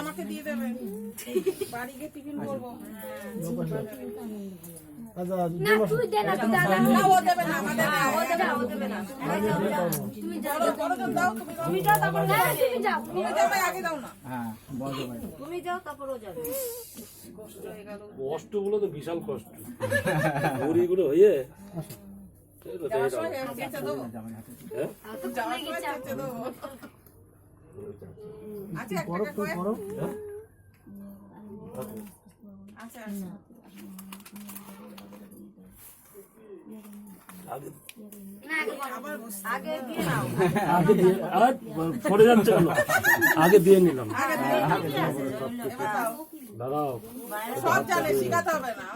আমাকে দিয়ে দেবে, বাড়ি গিয়ে টিফিন করবো। কষ্টগুলো তো বিশাল কষ্ট, ঘুড়িগুলো হয়ে পড়ে যাচ্ছে, আগে দিয়ে নিলাম। দাঁড়াও, সব জানে, শিখাতে হবে না।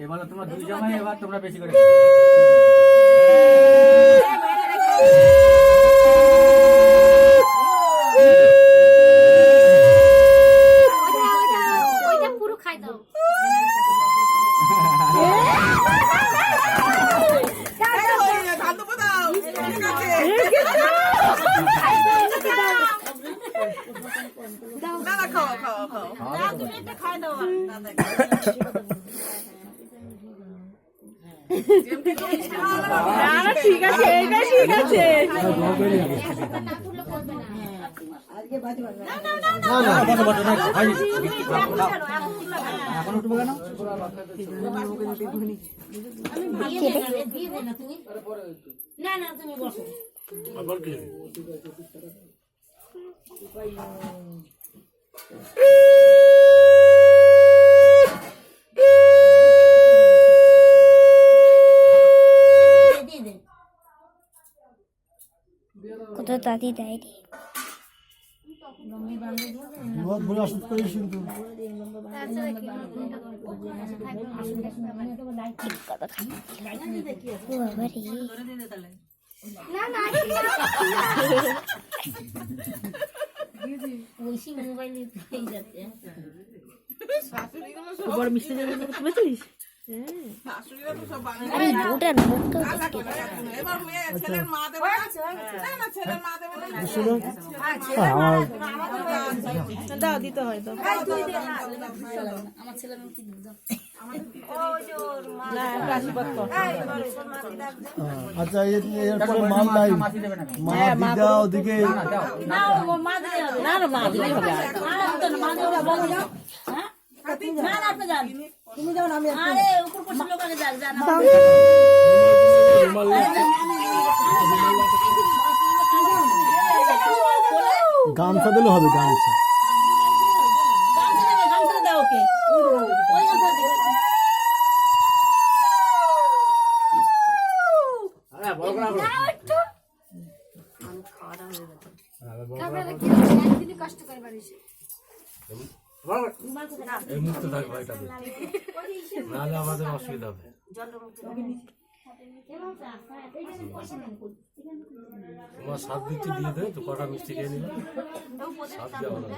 এবার তোমরা দুই জামাই, এবার তোমরা বেশি করে পুরো খাই দাও। ঠিক আছে, এটা ঠিক আছে। না না তুমি বসো। আবার কি কত দাদি দেয়নি। बहुत बुरा सुट करी কিন্তু না না ওইসি মোবাইল পেয়ে যাচ্ছে। বড় মিষ্টি দিয়ে তুলেছিস? দাও, দিতে হয় তো। আচ্ছা, এরপরে মাল নাই, মা দাও ওদিকে। না না, মা দিলেই হবে। গামছা দিলে হবে, গামছা। কষ্ট করে বাড়িছে এই মুক্ত থাকবে, এটা নাহলে আমাদের অসুবিধা হবে। তোমার সাত দিচ্ছি দিয়ে দেবে তো, কটা মিষ্টি খেয়ে নিবে, সাত দেওয়া হবে।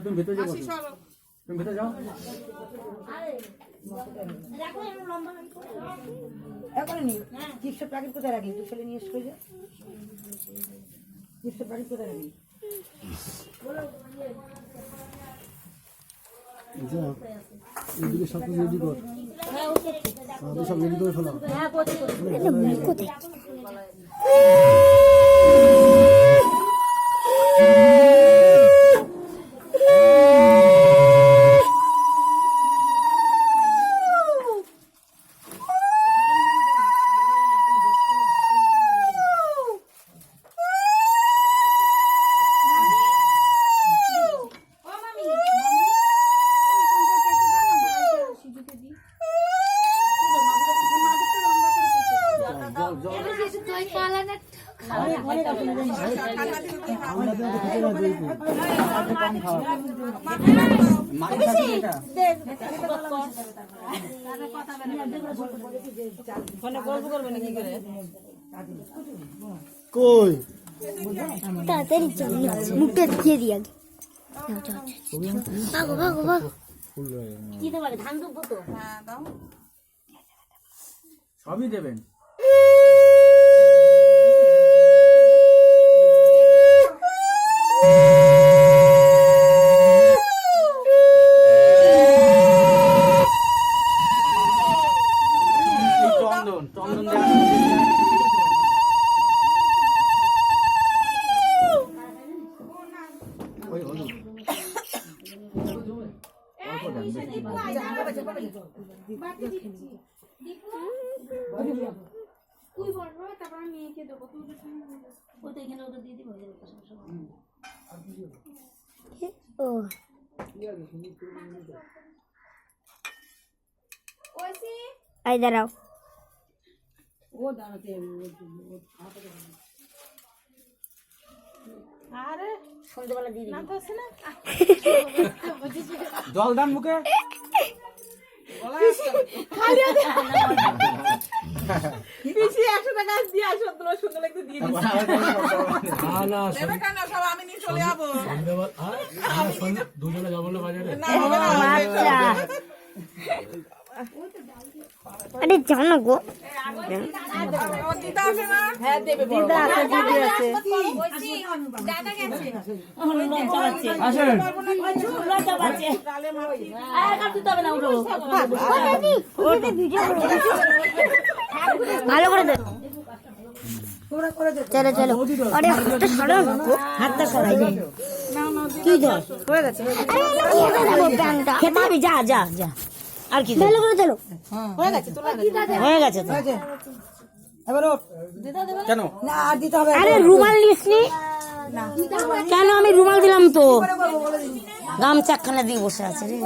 তুমি ভেতরে যাও, তুমি ভেতরে যাও। চিপসের প্যাকেট কোথায় রাখি? দুশো নিয়ে এসে চিপসের প্যাকেট কোথায় রাখি? এদিকে সব রেডি কর, সব রেডি করে ফেলাম। ঠান্ডা দিন কি খাবো? আমরা তো খেতে না দই তো। কম খাওয়া মাছ খাচ্ছি এটা কই তাড়াতাড়ি চল মুখটা দিয়ে দিই আগে ভাগো ভাগো ভাগো কি দেবো ধান দুধ তো হ্যাঁ দাও। সবই দেবেন চন্দন চন্দন ও আই দাঁড়াও আরে সন্ধ্যেবেলা দিয়ে দিবি জল দান মুখে পিসি 100 টাকা দিয়ে আসো, তোমার সুন্দর লাগতে দিয়ে দিচ্ছি। না দেবে কেন? সব আমি নিয়ে চলে যাবো। দুজনে যাবো না বাজারে। না, হবে না, আচ্ছা আরে যাও না গো আমার দিদা আছে না? হ্যাঁ দেবে, দিদা আছে, দিদি আছে। আসেন তাহলে মারো। ভালো করে দে চলো চলো আরে হাতটা সরাও না গো হাতটা সরাই দে কি ধর হয়ে গেছে খেতে হবে যা যা যা আর কি ভালো করে চলো হয়ে গেছে তোলা হয়ে গেছে তো হয়েছে এবার ওঠ। কেন না আর দিতে হবে আরে রুমাল নিসনি কেন আমি রুমাল দিলাম তো গামছা খানা দিয়ে বসে আছে রে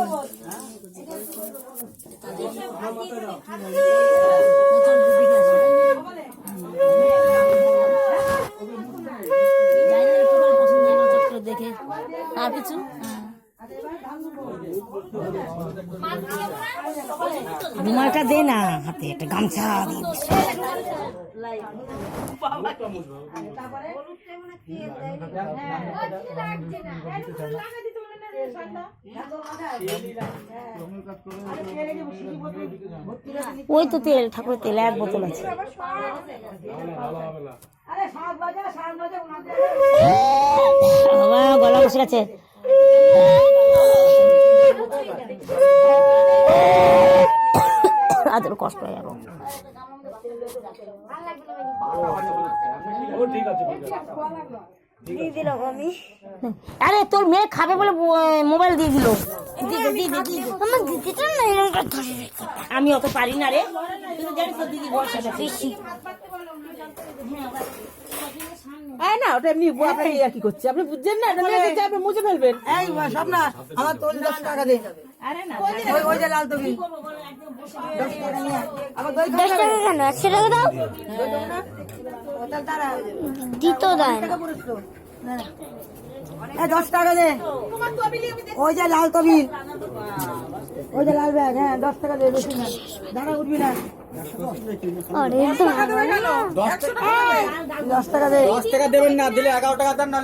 দেখে আর কিছু রুমালটা দে না হাতে একটা গামছা দিয়ে ওই তো তেল ঠাকুরের তেল 1 বোতল আছে বাবা গলা বসে গেছে আদর কষ্ট হয়ে যাবো আরে তোর মেয়ে খাবে বলে মোবাইল দিয়ে দিল আমি অত পারি না রে দিদি বসে বেশি না ওটা এমনি আপনি কি করছে আপনি বুঝছেন না এটা নিয়ে যেতে আপনি মুছে ফেলবেন এই সব না আমার তোল 10 টাকা দে আরে না ওই যে লাল তবি 10 টাকা নিয়ে আবার দই 10 টাকা কেন 100 টাকা দাও ওটা তারা দিত দেয় টাকা পুরো তো এই 10 টাকা দে ওই যে লাল তবি ওই যে লাল ব্যাগ হ্যাঁ 10 টাকা দে বেশি না দাঁড়া উঠবি না আরে 10 টাকা দে 10 টাকা দেবেন না দিলে 11 টাকা দেন না